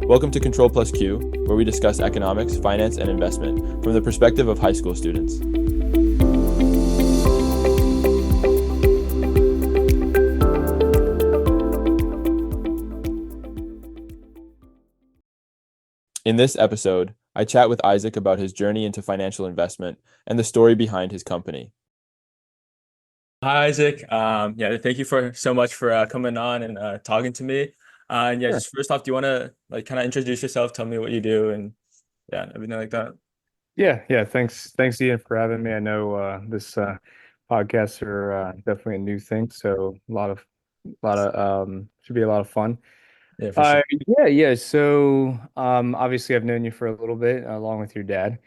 Welcome to Control Plus Q, where we discuss economics, finance, and investment from the perspective of high school students. In this episode, I chat with Isaac about his journey into financial investment and the story behind his company. Hi, Isaac. Thank you so much for coming on and talking to me. Sure. Just first off, do you want to kind of introduce yourself, tell me what you do, and everything like that? Yeah. Thanks, Ian, for having me. I know this podcasts are definitely a new thing, so a lot of should be a lot of fun. Yeah, for sure. Yeah. So obviously I've known you for a little bit, along with your dad.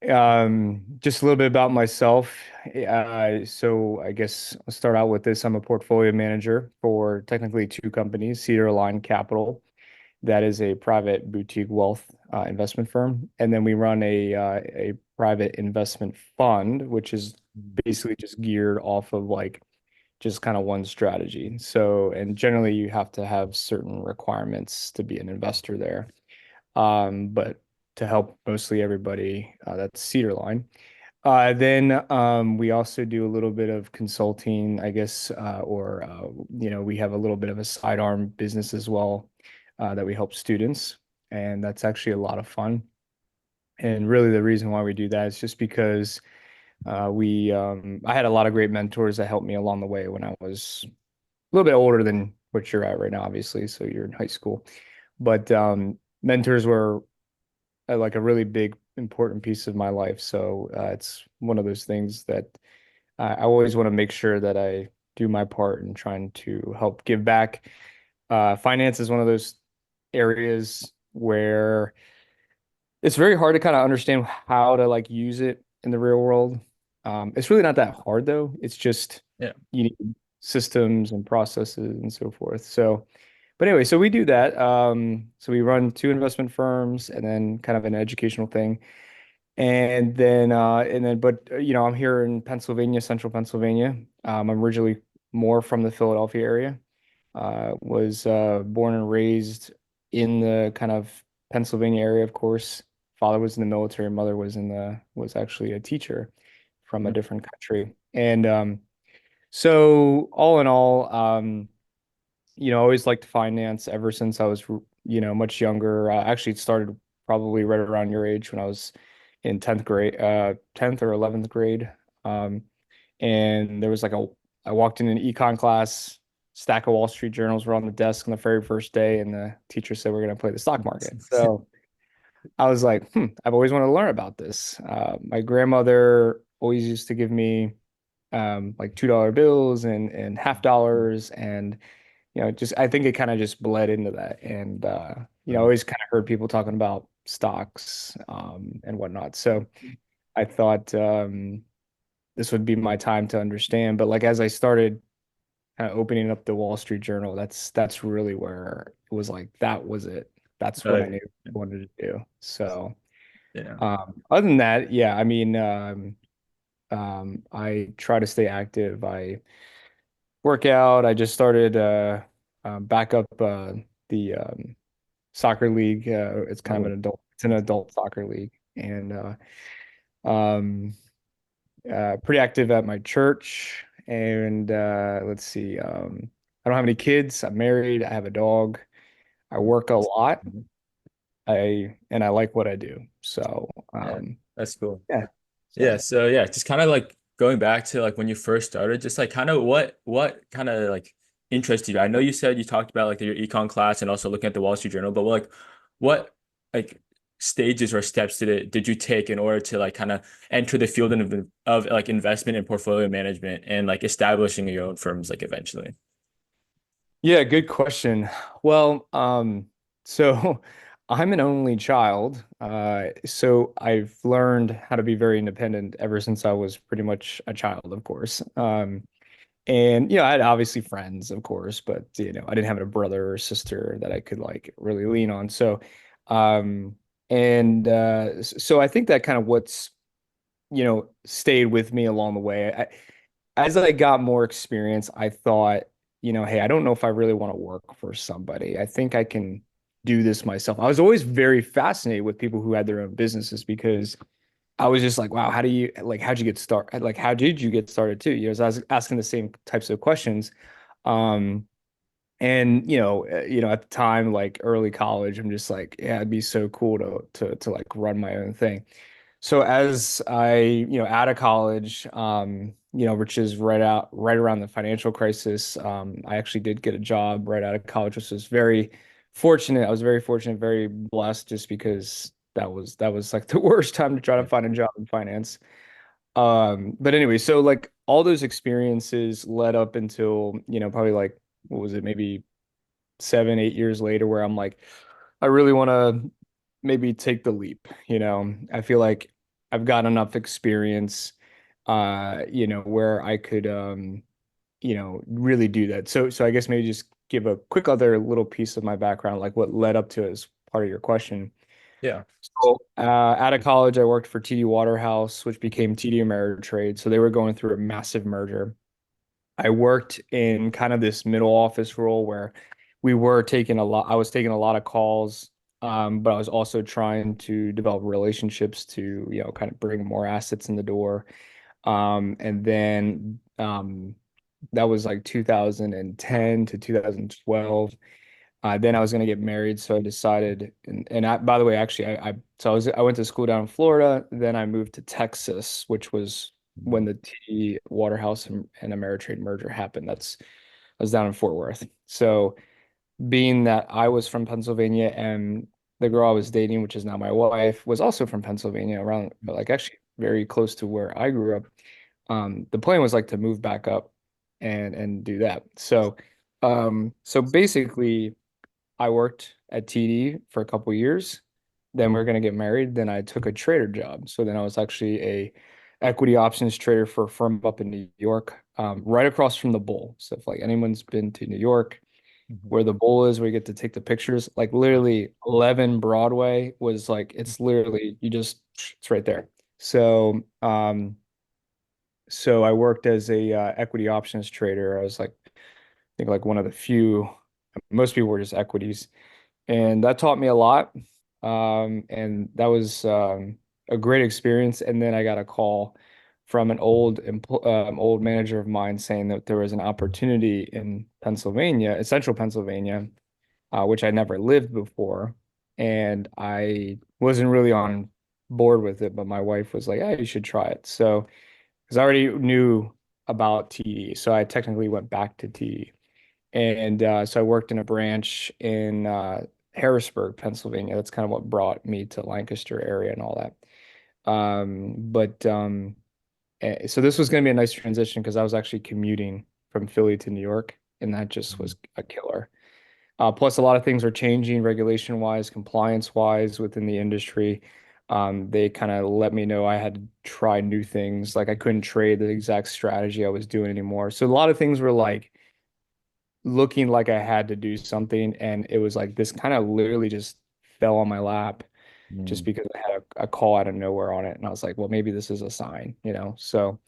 Just a little bit about myself. So I guess I'll start out with this. I'm a portfolio manager for technically two companies, Cedar Line Capital. That is a private boutique wealth investment firm. And then we run a private investment fund, which is basically just geared off of like just kind of one strategy. So, and generally you have to have certain requirements to be an investor there. But to help mostly everybody, that's Cedar Line. Then we also do a little bit of consulting, I guess, we have a little bit of a sidearm business as well that we help students, and that's actually a lot of fun. And really, the reason why we do that is just because I had a lot of great mentors that helped me along the way when I was a little bit older than what you're at right now, obviously. So you're in high school, but mentors were like a really big important piece of my life. So it's one of those things that I always want to make sure that I do my part in trying to help give back. Finance is one of those areas where it's very hard to kind of understand how to like use it in the real world. It's really not that hard though. It's just Yeah. you need systems and processes and so forth. So, but anyway, so we do that. So we run two investment firms and then kind of an educational thing. But I'm here in Pennsylvania, central Pennsylvania. I'm originally more from the Philadelphia area. Was born and raised in the kind of Pennsylvania area, of course. Father was in the military, mother was actually a teacher from a Mhm. different country. And so all in all, I always liked finance ever since I was, much younger. Actually, it started probably right around your age when I was in 10th grade, 10th or 11th grade. Um, and there was I walked in an econ class, stack of Wall Street journals were on the desk on the very first day, and the teacher said we're going to play the stock market. So I was like, I've always wanted to learn about this. My grandmother always used to give me like $2 bills and half dollars, and just I think it kind of just bled into that, and I always kind of heard people talking about stocks and whatnot. So I thought this would be my time to understand. But like as I started kind of opening up the Wall Street Journal, that's really where it was like that was it. That's what I Uh, knew I wanted to do. So yeah. other than that, yeah, I mean, I try to stay active. I work out. I just started back up the soccer league. It's kind of Oh, it's an adult soccer league, and um, pretty active at my church. And let's see, I don't have any kids. I'm married. I have a dog. I work a lot. mhm. I like what I do. So Yeah, that's cool. yeah. Yeah, So so just kind of like going back to like when you first started, just like kind of what kind of like interested you? I know you said you talked about like your econ class and also looking at the Wall Street Journal, but like what like stages or steps did you take in order to like kind of enter the field of like investment and portfolio management and like establishing your own firms like eventually? yeah, good question. Well, so I'm an only child. So I've learned how to be very independent ever since I was pretty much a child, of course. And I had obviously friends, of course, but I didn't have a brother or sister that I could like really lean on. So, so I think that kind of what's, stayed with me along the way. As I got more experience, I thought, hey, I don't know if I really want to work for somebody. I think I can. do this myself. I was always very fascinated with people who had their own businesses because I was just like, wow, how do you like how'd you get started? Like how did you get started too? You know, so I was asking the same types of questions. Um, and at the time, like early college, I'm just like, yeah, it'd be so cool to like run my own thing. So as I, out of college, which is right around the financial crisis, I actually did get a job right out of college, which was very fortunate. I was very fortunate, very blessed, just because that was like the worst time to try to Yeah. find a job in finance. But anyway, so like all those experiences led up until, probably like what was it, maybe 7, 8 years later, where I'm like, I really want to maybe take the leap. I feel like I've got enough experience, where I could, really do that. So I guess maybe just give a quick other little piece of my background, like what led up to it as part of your question. Yeah. So, out of college, I worked for TD Waterhouse, which became TD Ameritrade. So they were going through a massive merger. I worked in kind of this middle office role where I was taking a lot of calls, but I was also trying to develop relationships to, kind of bring more assets in the door. And then that was like 2010 to 2012. Then I was going to get married, so I decided, by the way, actually, I went to school down in Florida. Then I moved to Texas, which was when the T Waterhouse and Ameritrade merger happened. I was down in Fort Worth. So being that I was from Pennsylvania and the girl I was dating, which is now my wife, was also from Pennsylvania, around like actually very close to where I grew up. The plan was like to move back up and do that. So basically. I worked at TD for a couple years. Then we are going to get married. Then I took a trader job. So then I was actually a equity options trader for a firm up in New York, right across from the Bull. So if like anyone's been to New York, Mhm. where the Bull is, where you get to take the pictures, like literally 11 Broadway was like it's literally it's right there. So I worked as a equity options trader. I was like I think like one of the few. Most people were just equities and that taught me a lot. And that was a great experience. And then I got a call from an old manager of mine saying that there was an opportunity in Pennsylvania, in central Pennsylvania, which I never lived before, and I wasn't really on board with it. But my wife was like, "Yeah, you should try it." So, because I already knew about TD, so I technically went back to TD. And so I worked in a branch in Harrisburg, Pennsylvania. That's kind of what brought me to Lancaster area and all that. But so this was going to be a nice transition because I was actually commuting from Philly to New York, and that just Mhm. was a killer. Plus, a lot of things are changing regulation wise, compliance wise within the industry. They kind of let me know I had to try new things. Like I couldn't trade the exact strategy I was doing anymore. So a lot of things were like looking like I had to do something, and it was like this kind of literally just fell on my lap just Mm. because I had a call out of nowhere on it, and I was like, well, maybe this is a sign, So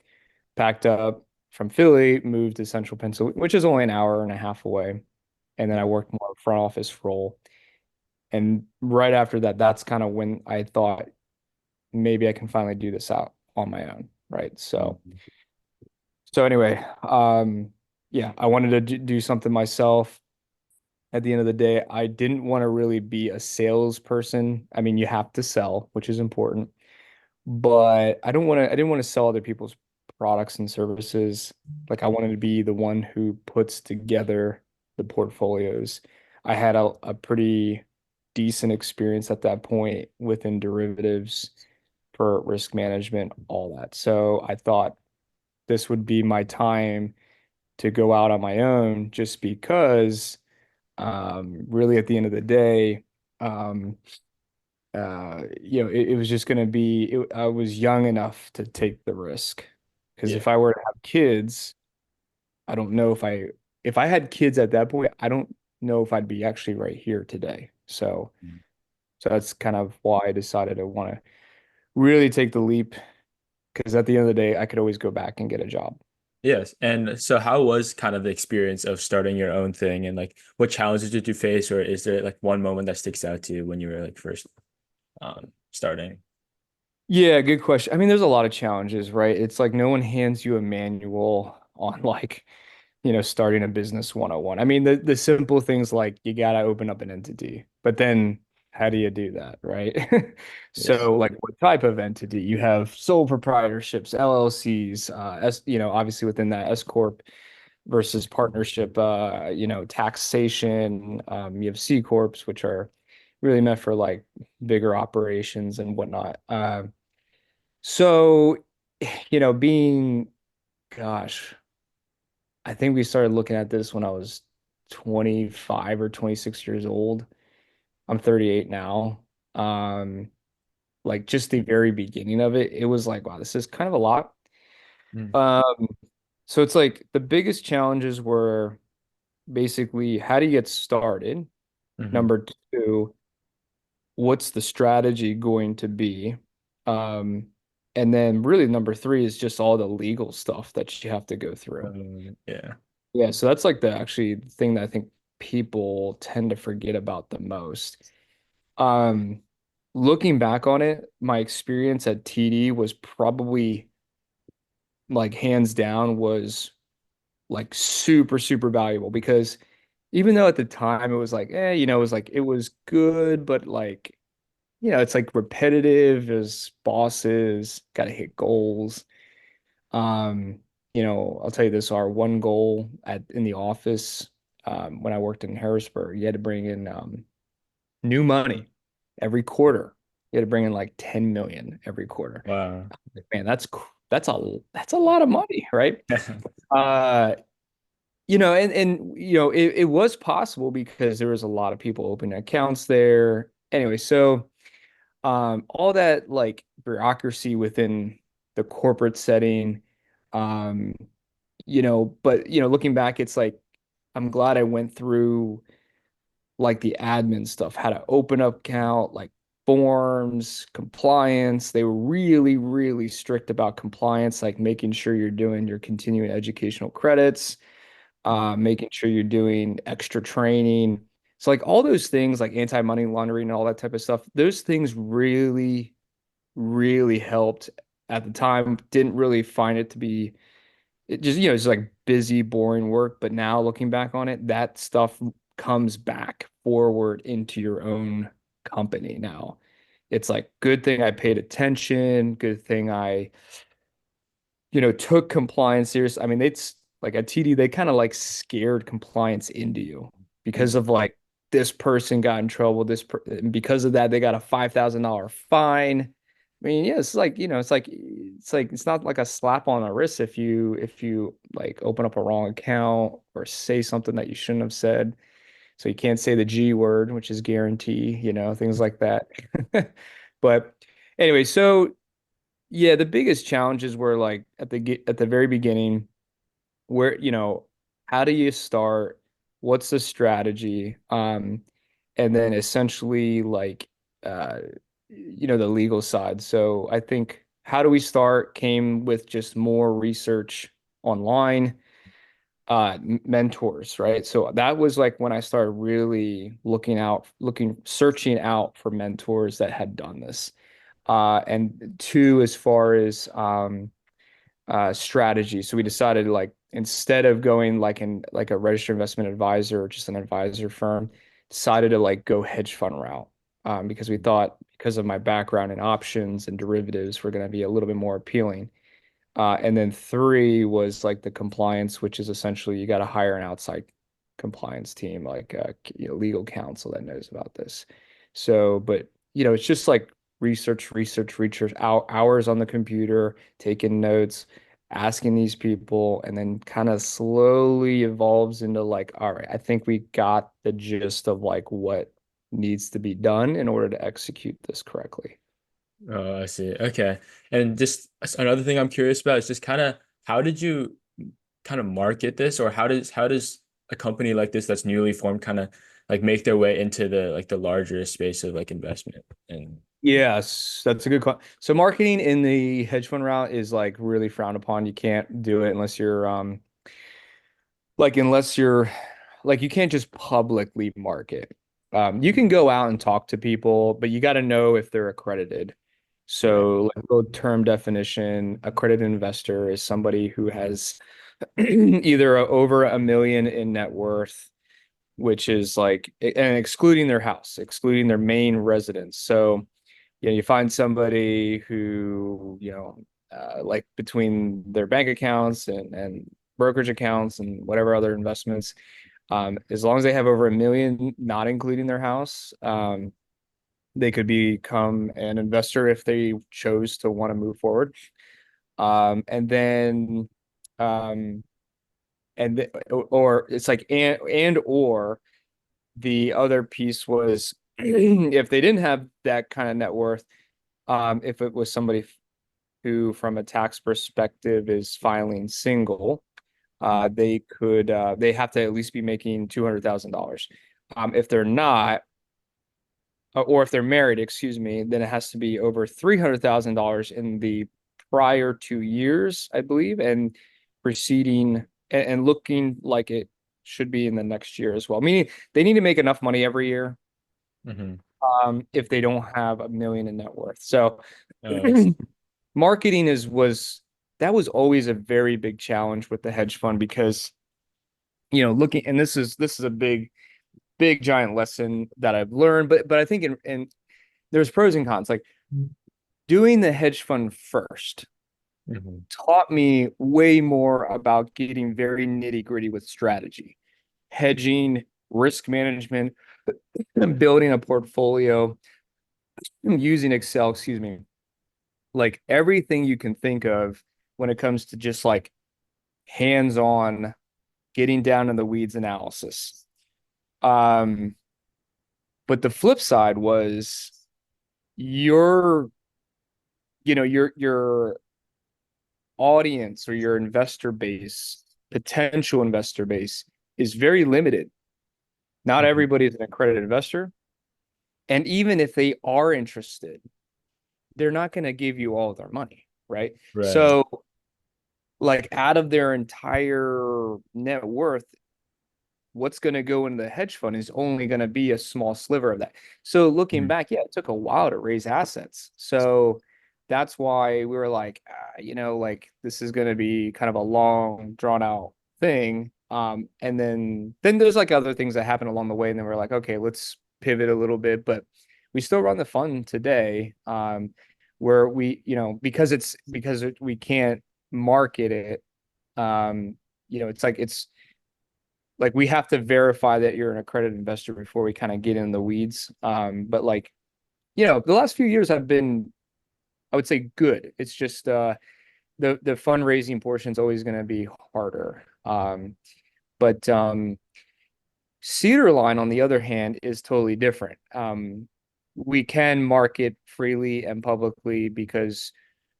packed up from Philly, moved to Central Pennsylvania, which is only an hour and a half away, and then I worked more front office role. And right after that, that's kind of when I thought maybe I can finally do this out on my own, right? Mhm. So anyway, yeah, I wanted to do something myself. At the end of the day, I didn't want to really be a salesperson. I mean, you have to sell, which is important, but I didn't want to sell other people's products and services. Like I wanted to be the one who puts together the portfolios. I had a pretty decent experience at that point within derivatives for risk management, all that. So I thought this would be my time to go out on my own just because really at the end of the day, um, it was just going to I was young enough to take the risk. Because Yeah. if I were to have kids, I don't know if I had kids at that point, I don't know if I'd be actually right here today. So that's kind of why I decided I want to really take the leap. Because at the end of the day, I could always go back and get a job. Yes. And so how was kind of the experience of starting your own thing, and like what challenges did you face, or is there like one moment that sticks out to you when you were like first starting? Yeah, good question. I mean, there's a lot of challenges, right? It's like no one hands you a manual on like, starting a business 101. I mean, the simple things like you gotta open up an entity, but then how do you do that, right? Yes. So like what type of entity? You have sole proprietorships, LLCs, obviously within that S corp versus partnership, taxation. You have C corps, which are really meant for like bigger operations and whatnot. So, being, gosh, I think we started looking at this when I was 25 or 26 years old. I'm 38 now. Um, like just the very beginning of it, it was like, wow, this is kind of a lot. Mm. Um, so it's like the biggest challenges were basically how do you get started? Hmm. Number two, what's the strategy going to be? Um, and then really number three is just all the legal stuff that you have to go through. Yeah. Yeah, so that's like the actually thing that I think people tend to forget about the most. Um, Looking back on it, my experience at TD was probably like hands down was like super, super valuable because even though at the time it was like, it was like it was good, but like, it's like repetitive as bosses, gotta hit goals. Um, I'll tell you this, our one goal at in the office, when I worked in Harrisburg, you had to bring in new money every quarter. You had to bring in like 10 million every quarter. Wow. Like, man, that's a lot of money, right? Uh, it was possible because there was a lot of people opening accounts there. Anyway, so all that like bureaucracy within the corporate setting, um, but looking back, it's like I'm glad I went through like the admin stuff, how to open up account, like forms, compliance. They were really, really strict about compliance, like making sure you're doing your continuing educational credits, making sure you're doing extra training. So like all those things like anti-money laundering and all that type of stuff, those things really, really helped at the time. Didn't really find it to be it just, it's like busy, boring work. But now looking back on it, that stuff comes back forward into your own company now. It's like good thing I paid attention, good thing I took compliance serious. I mean, it's like at TD, they kind of like scared compliance into you because Mm. of like this person got in trouble, and because of that, they got a $5,000 fine. I mean, yeah, it's like, it's not like a slap on the wrist if you like open up a wrong account or say something that you shouldn't have said. So you can't say the G word, which is guarantee, things like that. But anyway, so yeah, the biggest challenges were like at the very beginning, where, how do you start? What's the strategy? And then essentially like uh the legal side. So I think how do we start came with just more research online, mentors, right? So that was like when I started really searching out for mentors that had done this. And two, as far as strategy. So we decided like instead of going like in like a registered investment advisor or just an advisor firm, decided to like go hedge fund route, because we thought because of my background in options and derivatives were going to be a little bit more appealing. And then three was like the compliance, which is essentially you got to hire an outside compliance team, like legal counsel that knows about this. So, but it's just like research, hours on the computer, taking notes, asking these people, and then kind of slowly evolves into like, all right, I think we got the gist of like what needs to be done in order to execute this correctly. Oh, I see. Okay. And just another thing I'm curious about is just kind of how did you kind of market this, or how does a company like this that's newly formed kind of like make their way into the like the larger space of like investment and Yes, that's a good call. So marketing in the hedge fund route is like really frowned upon. You can't do it unless you're unless you're like you can't just publicly market. You can go out and talk to people, but you got to know if they're accredited. Right. So, like little term definition, accredited investor is somebody who has either over 1 million in net worth, which is like, and excluding their house, excluding their main residence. So, you find somebody who, like between their bank accounts and brokerage accounts and whatever other investments, as long as they have over 1 million, not including their house, they could become an investor if they chose to want to move forward. And then, um, or it's like, and or the other piece was if they didn't have that kind of net worth, if it was somebody who, from a tax perspective, is filing single, they have to at least be making $200,000. If they're not, or if they're married, excuse me, then it has to be over $300,000 in the prior 2 years, I believe, and preceding and looking like it should be in the next year as well. Meaning they need to make enough money every year, Mm-hmm. if they don't have 1 million in net worth. So Oh, I see. marketing that was always a very big challenge with the hedge fund because looking, and this is a big giant lesson that I've learned, but I think in there's pros and cons. Like doing the hedge fund first Mm-hmm. taught me way more about getting very nitty gritty with strategy, hedging, risk management, building a portfolio, using Excel, excuse me, like everything you can think of when it comes to just like hands-on getting down in the weeds analysis. Um, but the flip side was your, your audience or your investor base, potential investor base is very limited. Not Mm-hmm. everybody is an accredited investor. And even if they are interested, they're not going to give you all of their money, right? Right. So, like, out of their entire net worth, what's going to go into the hedge fund is only going to be a small sliver of that. So looking Mhm. back, yeah, it took a while to raise assets. So that's why we were like, like this is going to be kind of a long, drawn out thing. And then there's like other things that happen along the way, and then we're like, okay, let's pivot a little bit, but we still run the fund today. Where we, we can't market it. Um, it's like we have to verify that you're an accredited investor before we kind of get in the weeds. But like, the last few years have been, I would say, good. It's just the fundraising portion is always going to be harder. But Cedar Line, on the other hand, is totally different. We can market freely and publicly because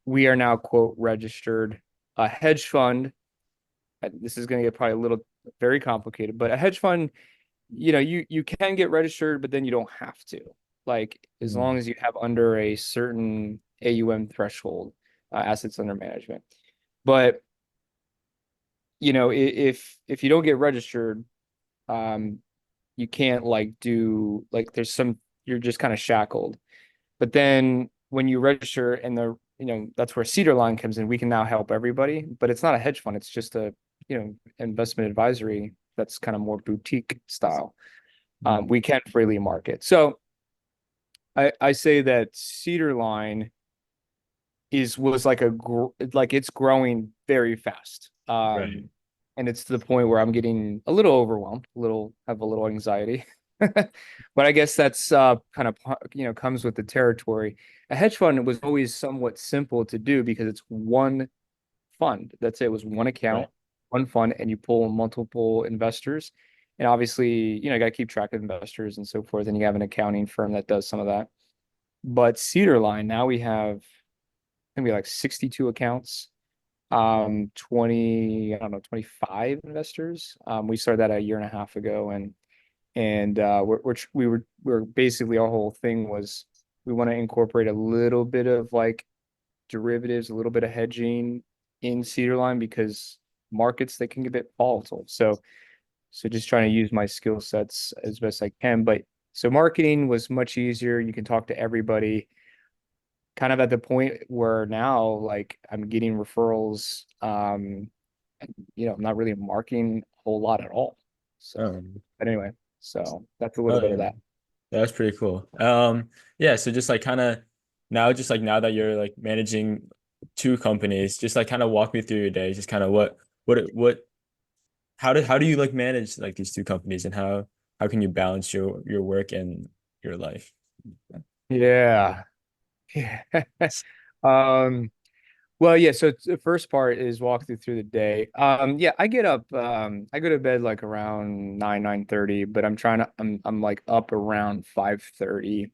we are now, quote, registered. A hedge fund, this is going to get probably a little very complicated, but a hedge fund, you can get registered, but then you don't have to. Like as long Mhm. as you have under a certain AUM threshold, assets under management. But if you don't get registered, um, you can't like do like there's some you're just kind of shackled. But then when you register and that's where Cedar Line comes in, we can now help everybody. But it's not a hedge fund, it's just a investment advisory that's kind of more boutique style. Mhm. We can freely market. So I say that Cedar Line was like like it's growing very fast. Right. And it's to the point where I'm getting a little overwhelmed, have a little anxiety. But I guess that's kind of comes with the territory. A hedge fund was always somewhat simple to do because it's one fund. That's it. It was one Right. account, one fund, and you pull multiple investors. And obviously, you got to keep track of investors and so forth. And you have an accounting firm that does some of that. But Cedar Line, now we have gonna be like 62 accounts, 20, I don't know, 25 investors. We started that a year and a half ago, and we were basically our whole thing was we want to incorporate a little bit of like derivatives, a little bit of hedging in Cedarline because markets they can get a bit volatile. So just trying to use my skill sets as best I can. But so marketing was much easier. You can talk to everybody. Kind of at the point where now, like I'm getting referrals. I'm not really marketing a whole lot at all. So, Um, but anyway, so that's a little oh bit of yeah. that. That's pretty cool. Yeah, so just like kind of now, just like now that you're like managing two companies, just like kind of walk me through your day, just kind of what how do you like manage like these two companies and how can you balance your work and your life? Yeah. Yeah. Um, well, yeah, so the first part is walk through the day. Yeah, I get up, I go to bed like around 9:30, but I'm like up around 5:30.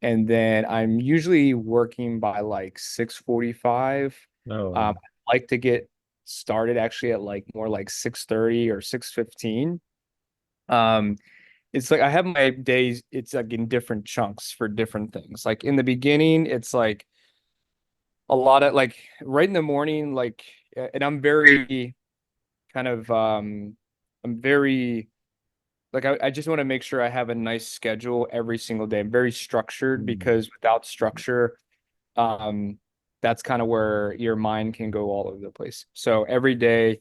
And then I'm usually working by like 6:45. No. I like to get started actually at like more like 6:30 or 6:15. Um, it's like I have my days, it's like in different chunks for different things. Like in the beginning, it's like a lot of like right in the morning, like, and I'm very kind of, I'm very like, I just want to make sure I have a nice schedule every single day. I'm very structured Mm. because without structure, um, that's kind of where your mind can go all over the place. So every day,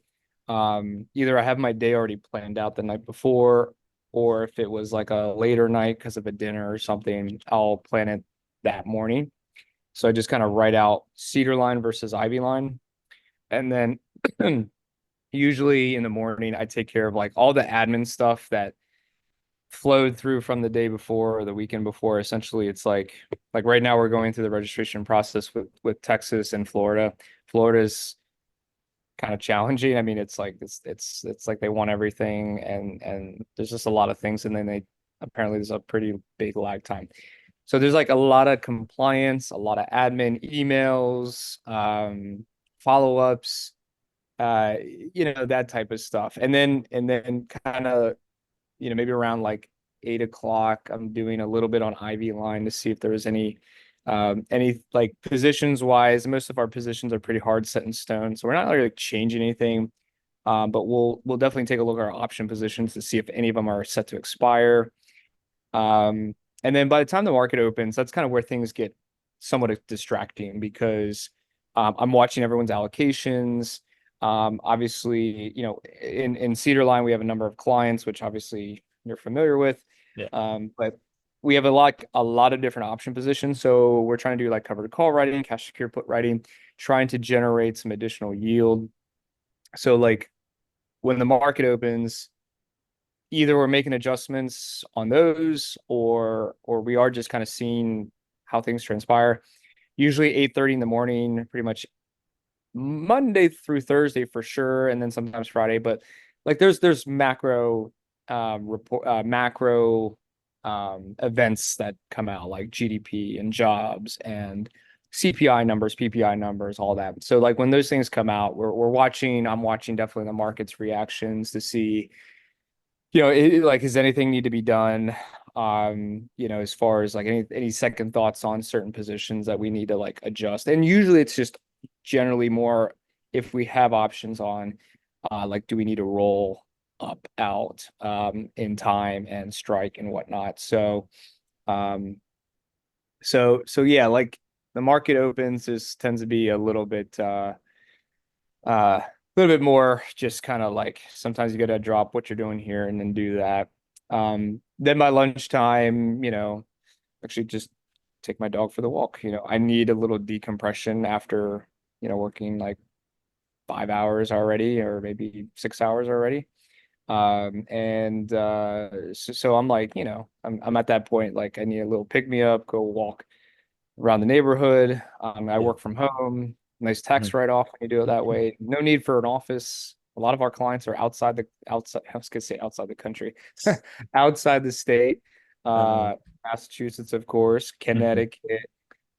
either I have my day already planned out the night before, or if it was like a later night because of a dinner or something, I'll plan it that morning. So I just kind of write out cedar line versus ivy line. And then usually in the morning, I take care of like all the admin stuff that flowed through from the day before or the weekend before. Essentially, it's like right now we're going through the registration process with Texas and Florida. Florida's kind of challenging. I mean, it's like it's like they want everything and there's just a lot of things and then they apparently there's a pretty big lag time. So there's like a lot of compliance, a lot of admin emails, follow-ups, that type of stuff. And then kind of, maybe around like 8 o'clock, I'm doing a little bit on Ivy Line to see if there was any like positions wise. Most of our positions are pretty hard set in stone, so we're not really like changing anything. But we'll definitely take a look at our option positions to see if any of them are set to expire. Um, and then by the time the market opens, that's kind of where things get somewhat distracting because I'm watching everyone's allocations. Obviously, in Cedar Line, we have a number of clients, which obviously you're familiar with. Yeah. But we have a lot of different option positions. So we're trying to do like covered call writing, cash secure put writing, trying to generate some additional yield. So like when the market opens, either we're making adjustments on those or we are just kind of seeing how things transpire. Usually 8:30 in the morning, pretty much Monday through Thursday for sure, and then sometimes Friday. But like there's macro events that come out like GDP and jobs and CPI numbers, PPI numbers, all that. So like when those things come out, I'm watching definitely the market's reactions to see like, does anything need to be done? As far as like any second thoughts on certain positions that we need to like adjust. And usually it's just generally more if we have options on, like, do we need to roll up, out, in time and strike and whatnot. Um, so yeah, like the market opens, this tends to be a little bit more just kind of like sometimes you got to drop what you're doing here and then do that. Then by lunchtime, actually just take my dog for the walk. I need a little decompression after, working like 5 hours already or maybe 6 hours already. And so I'm like, I'm at that point, like I need a little pick me up, go walk around the neighborhood. I Yeah. work from home. Nice Mhm. tax write-off when you do it that way. No need for an office. A lot of our clients are outside, I was gonna say outside the country, outside the state. Um, Massachusetts, of course, mhm. Connecticut.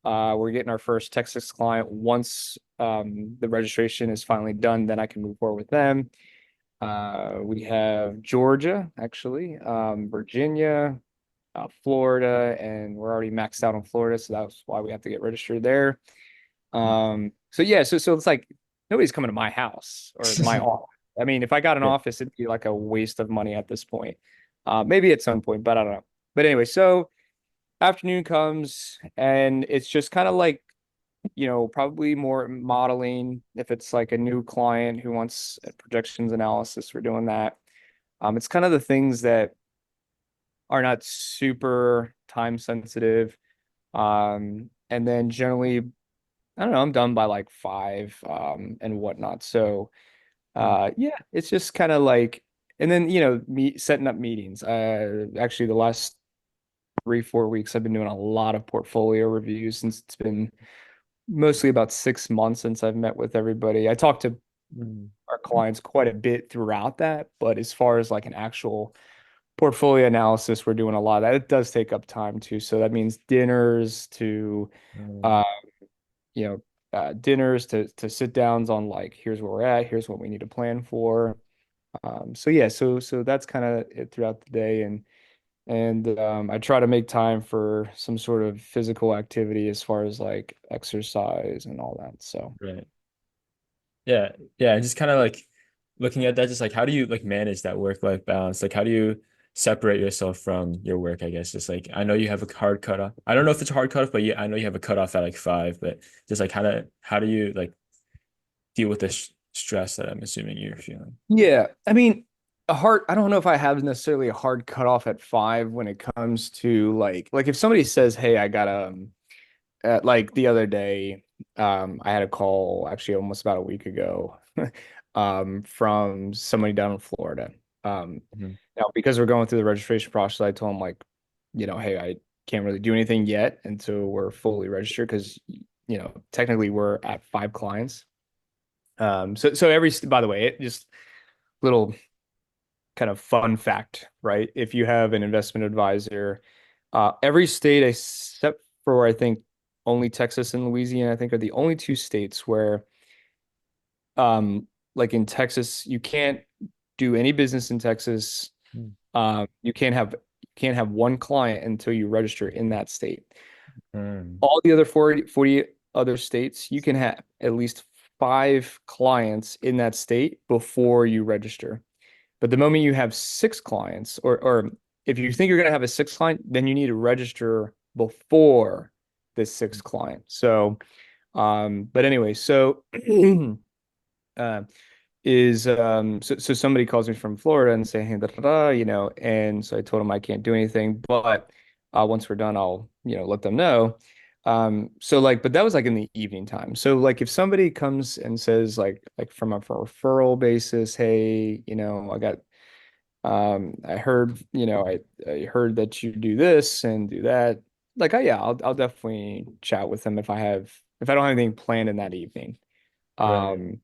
We're getting our first Texas client. Once the registration is finally done, then I can move forward with them. We have Georgia, actually, Virginia. Florida, and we're already maxed out on Florida, so that's why we have to get registered there. So yeah, so it's like nobody's coming to my house or my office. I mean, if I got an Yeah. office, it'd be like a waste of money at this point. Maybe at some point, but I don't know. But anyway, so afternoon comes and it's just kind of like, probably more modeling. If it's like a new client who wants a projections analysis, we're doing that. It's kind of the things that are not super time sensitive. And then generally, I don't know, I'm done by like 5, and whatnot. So, Mm. yeah, it's just kind of like, and then, setting up meetings. Actually, the last 3, 4 weeks, I've been doing a lot of portfolio reviews since it's been mostly about 6 months since I've met with everybody. I talked to Mm. our clients quite a bit throughout that, but as far as like an actual portfolio analysis, we're doing a lot of that. It does take up time too. So that means dinners to, Mm. uh, you know, dinners to sit downs on like, here's where we're at, here's what we need to plan for. So yeah, so that's kind of it throughout the day, and I try to make time for some sort of physical activity as far as like exercise and all that. So Right. Yeah. Yeah. And just kind of like looking at that, just like how do you like manage that work-life balance? Like how do you separate yourself from your work, I guess? Just like I know you have a hard cutoff. I don't know if it's a hard cutoff, but yeah, I know you have a cutoff at like 5, but just like how do you like deal with the stress that I'm assuming you're feeling? yeah, I mean, I don't know if I have necessarily a hard cutoff at 5 when it comes to like if somebody says, "Hey, I got like the other day, I had a call actually almost about a week ago, from somebody down in Florida. Mhm. Now because we're going through the registration process, I told them like, hey, I can't really do anything yet until we're fully registered because, technically we're at 5 clients. So by the way, it just little kind of fun fact, right? If you have an investment advisor, every state except for I think only Texas and Louisiana, I think are the only 2 states where, like in Texas, you can't do any business in Texas. You can't have one client until you register in that state. Mm. All the other 40 other states, you can have at least 5 clients in that state before you register. But the moment you have 6 clients, or if you think you're going to have a 6 client, then you need to register before this 6 client. So, but anyway, so uh, so somebody calls me from Florida and say, hey, da, da, da, and so I told him I can't do anything, but once we're done, I'll, let them know. So like, but that was like in the evening time. So like if somebody comes and says like from a referral basis, hey, I heard, I heard that you do this and do that. Like, yeah, I'll definitely chat with them if I don't have anything planned in that evening. Right. Um,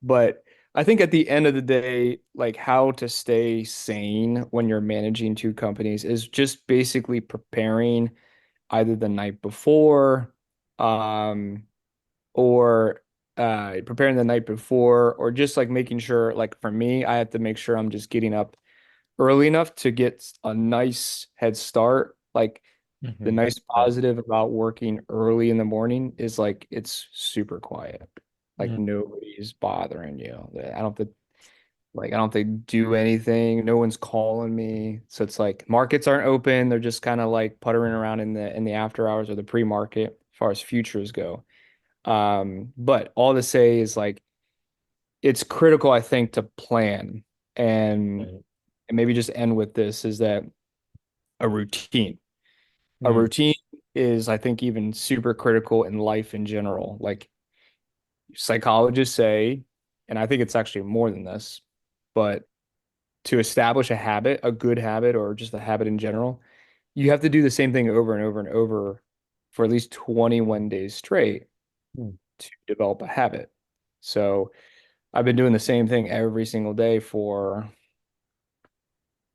but I think at the end of the day, like how to stay sane when you're managing 2 companies is just basically preparing either the night before, um, or preparing the night before, or just like making sure, like for me, I have to make sure I'm just getting up early enough to get a nice head start. Like the Hmm. nice Right. positive about working early in the morning is like it's super quiet. Like Mm. nobody's bothering you. I don't have to do anything. No one's calling me. So it's like markets aren't open. They're just kind of like puttering around in the after hours or the pre-market as far as futures go. But all to say is like it's critical, I think, to plan and Right. and maybe just end with this is that a routine. A Mm. routine is, I think, even super critical in life in general. Like psychologists say, and I think it's actually more than this, but to establish a habit, a good habit, or just a habit in general, you have to do the same thing over and over and over for at least 21 days straight Mm. to develop a habit. So I've been doing the same thing every single day for,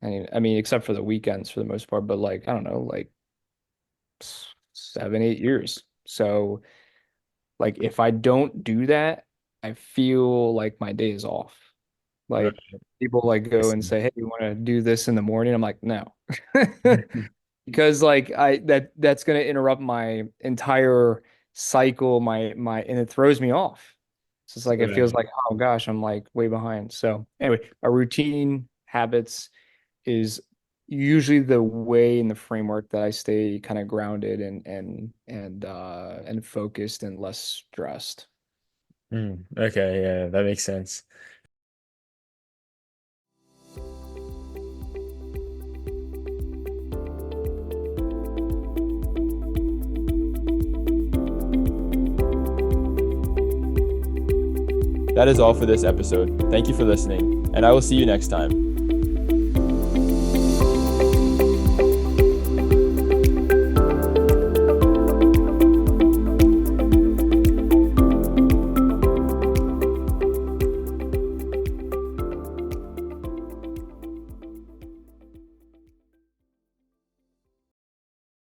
I mean, except for the weekends for the most part, but like, I don't know, like 7, 8 years. So like if I don't do that, I feel like my day is off. Like Right. people like I go and see. say, "Hey, you want to do this in the morning?" I'm like, "No." because like that's gonna interrupt my entire cycle, and it throws me off. So it's like it feels Right. like, oh gosh, I'm like way behind. So anyway, a routine habits is usually the way and the framework that I stay kind of grounded and focused and less stressed. Okay, yeah, that makes sense. That is all for this episode. Thank you for listening, and I will see you next time.